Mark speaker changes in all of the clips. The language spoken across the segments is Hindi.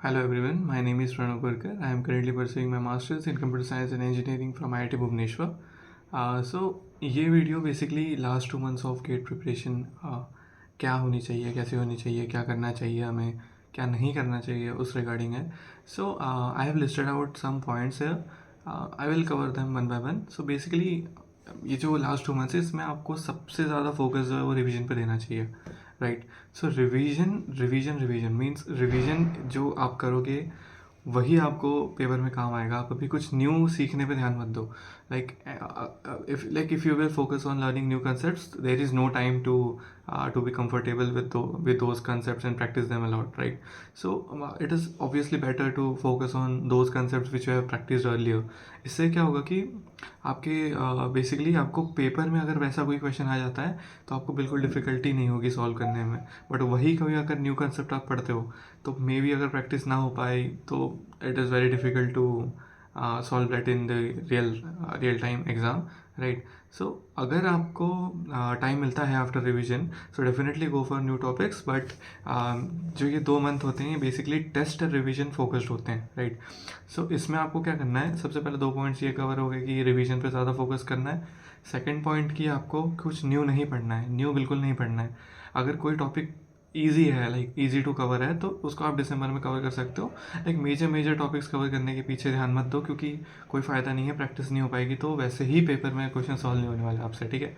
Speaker 1: Hello everyone, my name is Pranav Gurkar. I am currently pursuing my Masters in Computer Science and Engineering from IIT Bhubaneswar. ये video basically last 2 months of GATE preparation क्या होनी चाहिए, कैसे होनी चाहिए, क्या करना चाहिए हमें, क्या नहीं करना चाहिए उस रिगार्डिंग है. So I have listed out some points है. I will cover them one by one. So basically ये जो लास्ट 2 मंथ्स है इसमें आपको सबसे ज़्यादा फोकस जो है वो रिवीजन पे देना चाहिए, right. So revision revision revision means revision जो आप करोगे वही आपको पेपर में काम आएगा. आप अभी कुछ न्यू सीखने पे ध्यान मत दो. Like if you will focus on learning new concepts, there is no time to be comfortable with those concepts and practice them a lot, right? So it is obviously better to focus on those concepts which you have practiced earlier. इससे क्या होगा कि आपके बेसिकली आपको पेपर में अगर वैसा कोई क्वेश्चन आ जाता है तो आपको बिल्कुल डिफ़िकल्टी नहीं होगी सॉल्व करने में. बट वही कभी अगर न्यू कंसेप्ट आप पढ़ते हो तो मे बी अगर प्रैक्टिस ना हो पाए तो it is very difficult to solve that in the real time exam, right. So अगर आपको टाइम मिलता है after revision so definitely go for new topics. But जो ये 2 मंथ होते हैं बेसिकली टेस्ट रिविजन फोकस्ड होते हैं, राइट. सो इसमें आपको क्या करना है, सबसे पहले 2 पॉइंट्स ये कवर हो गए कि रिवीजन पे ज़्यादा फोकस करना है. सेकंड पॉइंट कि आपको कुछ न्यू नहीं पढ़ना है, न्यू बिल्कुल नहीं पढ़ना है. अगर कोई टॉपिक ईजी है, लाइक ईजी टू कवर है, तो उसको आप दिसंबर में कवर कर सकते हो. लाइक मेजर टॉपिक्स कवर करने के पीछे ध्यान मत दो क्योंकि कोई फ़ायदा नहीं है, प्रैक्टिस नहीं हो पाएगी तो वैसे ही पेपर में क्वेश्चन सॉल्व नहीं होने वाले आपसे, ठीक है.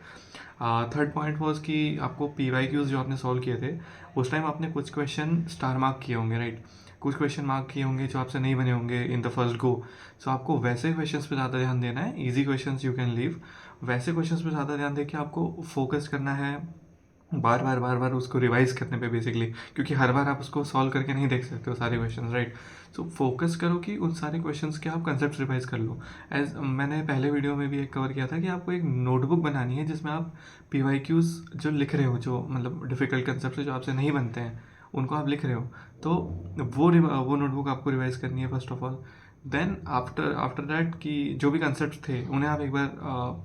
Speaker 1: थर्ड पॉइंट वॉज कि आपको PYQs जो आपने सॉल्व किए थे उस टाइम आपने कुछ क्वेश्चन स्टार मार्क किए होंगे, राइट. कुछ क्वेश्चन मार्क किए होंगे जो आपसे नहीं बने होंगे इन द फर्स्ट गो. सो आपको वैसे क्वेश्चंस पे ज़्यादा ध्यान देना है. Easy questions you can leave. वैसे क्वेश्चंस पे ज़्यादा ध्यान देके आपको फोकस करना है बार बार उसको रिवाइज करने पे बेसिकली, क्योंकि हर बार आप उसको सॉल्व करके नहीं देख सकते हो सारे क्वेश्चंस, राइट. सो फोकस करो कि उन सारे क्वेश्चंस के आप कंसेप्ट रिवाइज कर लो. एज मैंने पहले वीडियो में भी एक कवर किया था कि आपको एक नोटबुक बनानी है जिसमें आप PYQs जो लिख रहे हो, जो मतलब डिफ़िकल्ट कंसेप्ट जो आपसे नहीं बनते हैं उनको आप लिख रहे हो, तो वो नोटबुक आपको रिवाइज करनी है first of all. Then after that कि जो भी कंसेप्ट थे उन्हें आप एक बार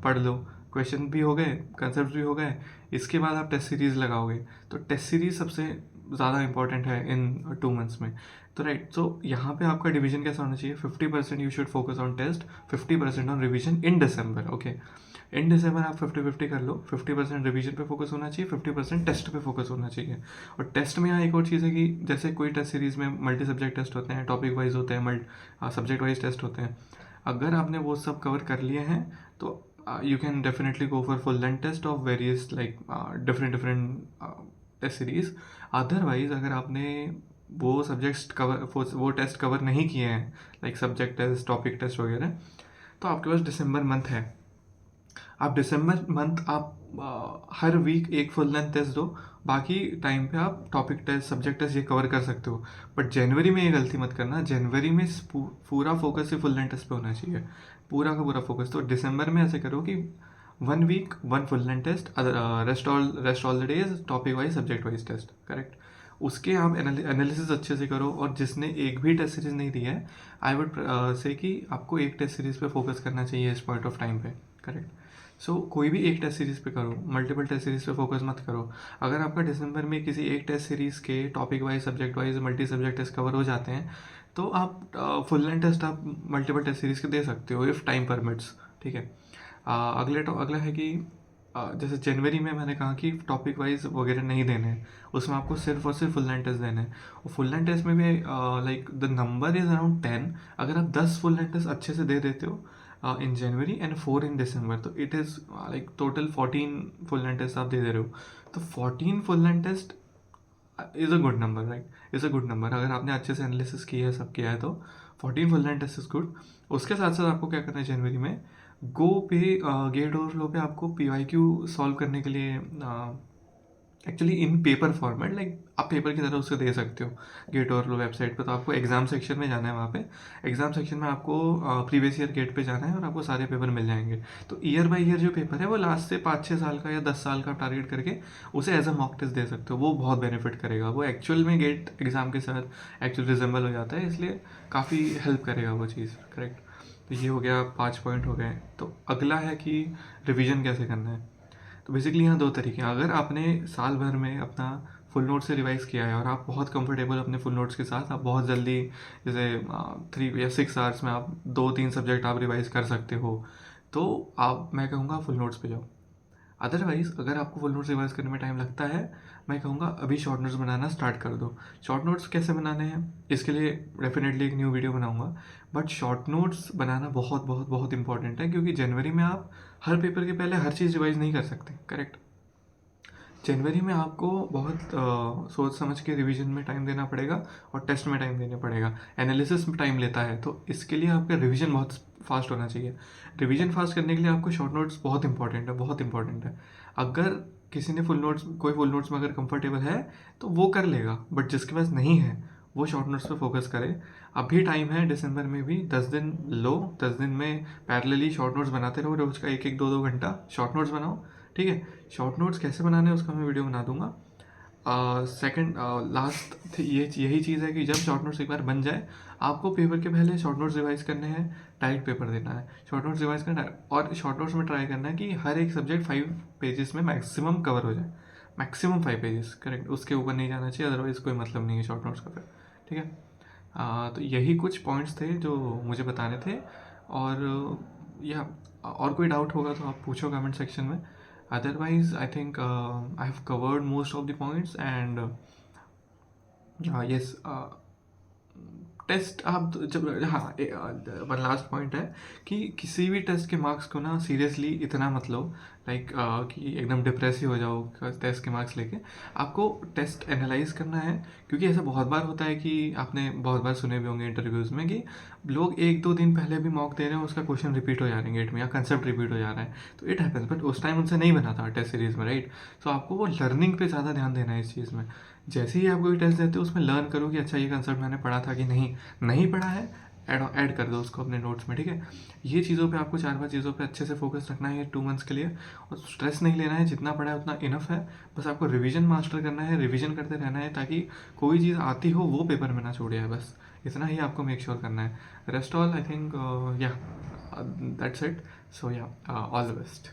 Speaker 1: पढ़ लो. क्वेश्चन भी हो गए, कंसेप्ट भी हो गए. इसके बाद आप टेस्ट सीरीज़ लगाओगे तो टेस्ट सीरीज़ सबसे ज़्यादा इंपॉर्टेंट है इन 2 मंथ्स में, तो राइट. सो यहाँ पे आपका डिवीजन कैसा होना चाहिए, 50% you should focus on test, 50% on revision in December. Okay, in December आप 50-50 कर लो. 50% रिवीजन पे फोकस होना चाहिए, 50% टेस्ट पे फोकस होना चाहिए. और टेस्ट में यहाँ एक और चीज़ है कि जैसे कोई टेस्ट सीरीज़ में मल्टी सब्जेक्ट टेस्ट होते हैं, टॉपिक वाइज होते हैं, सब्जेक्ट वाइज टेस्ट होते हैं. अगर आपने वो सब कवर कर लिए हैं तो you can definitely go for full length test of various like different test series. Otherwise अगर आपने वो सब्जेक्ट्स कवर वो टेस्ट कवर नहीं किए हैं, like subject test, topic test वगैरह, तो आपके पास दिसंबर मंथ है. आप दिसंबर मंथ आप हर वीक एक फुल लेंथ टेस्ट दो, बाकी टाइम पे आप टॉपिक टेस्ट, सब्जेक्ट टेस्ट ये कवर कर सकते हो. बट जनवरी में ये गलती मत करना. जनवरी में पूरा फोकस ही फुल लेंथ टेस्ट पे होना चाहिए, पूरा का पूरा फोकस. तो दिसंबर में ऐसे करो कि 1 week 1 full length test, rest all the days topic wise, subject wise test, correct. उसके आप एनालिसिस अच्छे से करो. और जिसने एक भी टेस्ट सीरीज़ नहीं दी है, आई वुड से कि आपको एक टेस्ट सीरीज़ पे फोकस करना चाहिए इस पॉइंट ऑफ टाइम पे, करेक्ट. सो कोई भी एक टेस्ट सीरीज़ पे करो, मल्टीपल टेस्ट सीरीज़ पे फोकस मत करो. अगर आपका दिसंबर में किसी एक टेस्ट सीरीज़ के topic wise, subject wise, multi subject test cover हो जाते हैं तो आप फुल लेंथ टेस्ट आप मल्टीपल टेस्ट सीरीज़ के दे सकते हो इफ़ टाइम परमिट्स, ठीक है. अगला है कि जैसे जनवरी में मैंने कहा कि टॉपिक वाइज वगैरह नहीं देने हैं, उसमें आपको सिर्फ और सिर्फ फुल लेंथ टेस्ट देने हैं. और फुल लेंथ टेस्ट में भी like the number is around 10. अगर आप 10 फुल लेंथ टेस्ट अच्छे से दे देते हो इन जनवरी एंड 4 इन दिसंबर, तो it is like total 14 full length test आप दे रहे हो. तो 14 full length test is a good number, right. Is a good number. अगर आपने अच्छे से एनालिसिस किया है, सब किया है, तो 14 full length test is good. उसके साथ साथ आपको क्या करना है जनवरी में, गो पे गेट ओवरफ्लो पे आपको PYQ सॉल्व करने के लिए actually in paper format, like आप पेपर की तरह उसको दे सकते हो गेट ओवरफ्लो वेबसाइट पे. तो आपको एग्जाम सेक्शन में जाना है, वहाँ पे एग्जाम सेक्शन में आपको प्रीवियस ईयर गेट पे जाना है और आपको सारे पेपर मिल जाएंगे. तो ईयर बाय ईयर जो पेपर है वो लास्ट से 5-6 साल का या 10 साल का टारगेट करके उसे एज अ मॉक टेस्ट दे सकते हो. वो बहुत बेनिफिट करेगा. वो एक्चुअल में गेट एग्जाम के साथ एक्चुअल रिजेंबल हो जाता है, इसलिए काफ़ी हेल्प करेगा वो चीज़, करेक्ट. तो ये हो गया, 5 पॉइंट हो गए. तो अगला है कि रिवीजन कैसे करना है. तो बेसिकली यहाँ 2 तरीके हैं. अगर आपने साल भर में अपना फुल नोट से रिवाइज किया है और आप बहुत कंफर्टेबल अपने फुल नोट्स के साथ, आप बहुत जल्दी जैसे 3 या 6 आवर्स में आप 2-3 सब्जेक्ट आप रिवाइज कर सकते हो, तो आप, मैं कहूँगा फुल नोट्स पे जाओ। अदरवाइज़ अगर आपको फुल नोट्स रिवाइज करने में टाइम लगता है, मैं कहूँगा अभी शॉर्ट नोट्स बनाना स्टार्ट कर दो। शॉर्ट नोट्स कैसे बनाने हैं इसके लिए डेफिनेटली एक न्यू वीडियो बनाऊंगा, बट शॉर्ट नोट्स बनाना बहुत बहुत बहुत इंपॉर्टेंट है, क्योंकि जनवरी में आप हर पेपर के पहले हर चीज़ रिवाइज नहीं कर सकते, करेक्ट। जनवरी में आपको बहुत सोच समझ के रिवीजन में टाइम देना पड़ेगा और टेस्ट में टाइम देना पड़ेगा, एनालिसिस में टाइम लेता है, तो इसके लिए आपका रिवीजन बहुत फास्ट होना चाहिए। रिवीजन फास्ट करने के लिए आपको शॉर्ट नोट्स बहुत इंपॉर्टेंट है, बहुत इंपॉर्टेंट है। अगर किसी ने फुल नोट्स, कोई फुल नोट्स में अगर कंफर्टेबल है तो वो कर लेगा, बट जिसके पास नहीं है वो शॉर्ट नोट्स पे फोकस करे। अभी टाइम है, दिसंबर में भी 10 दिन लो, 10 दिन में पैरेलली शॉर्ट नोट्स बनाते रहो, रोज का 1-1, 2-2 घंटा शॉर्ट नोट्स बनाओ, ठीक है। शॉर्ट नोट्स कैसे बनाने हैं उसका मैं वीडियो बना दूंगा। सेकंड लास्ट यही चीज़ है कि जब शॉर्ट नोट्स एक बार बन जाए, आपको पेपर के पहले शॉर्ट नोट्स रिवाइज करने हैं, डायरेक्ट पेपर देना है, शॉर्ट नोट्स रिवाइज करना है, और शॉर्ट नोट्स में ट्राई करना है कि हर एक सब्जेक्ट 5 पेजेस में मैक्सिमम कवर हो जाए, मैक्सिमम 5 पेजेस, करेक्ट, उसके ऊपर नहीं जाना चाहिए, अदरवाइज़ कोई मतलब नहीं है शॉर्ट नोट्स का फिर, ठीक है। तो यही कुछ पॉइंट्स थे जो मुझे बताने थे, और या और कोई डाउट होगा तो आप पूछो कमेंट सेक्शन में। Otherwise, I think I have covered most of the points, and yes, test आप जब, हाँ, वन लास्ट पॉइंट है कि किसी भी टेस्ट के मार्क्स को ना सीरियसली इतना मत लो, लाइक कि एकदम डिप्रेस ही हो जाओ टेस्ट के मार्क्स लेके। आपको टेस्ट एनालाइज करना है, क्योंकि ऐसा बहुत बार होता है कि आपने बहुत बार सुने भी होंगे इंटरव्यूज़ में कि लोग 1-2 दिन पहले भी मॉक दे रहे हैं, उसका क्वेश्चन रिपीट हो जा रहे हैं गेट में, या कंसेप्ट रिपीट हो जा रहा है, तो इट हैपेंस, बट उस टाइम उनसे नहीं बना था टेस्ट सीरीज़ में, राइट। तो आपको वो लर्निंग पे ज़्यादा ध्यान देना है इस चीज़ में। जैसे ही आप कोई टेस्ट देते हो उसमें लर्न करो कि अच्छा ये कंसेप्ट मैंने पढ़ा था कि नहीं, नहीं पढ़ा है, ऐड कर दो उसको अपने नोट्स में, ठीक है। ये चीज़ों पे आपको 4-5 चीज़ों पे अच्छे से फोकस रखना है 2 मंथ्स के लिए, और स्ट्रेस नहीं लेना है, जितना पढ़ा है उतना इनफ है। बस आपको रिवीजन मास्टर करना है, रिवीजन करते रहना है, ताकि कोई चीज़ आती हो वो पेपर में ना छोड़े है, बस इतना ही आपको मेक श्योर करना है। रेस्ट ऑल आई थिंक या दैट्स इट। सो या ऑल द बेस्ट।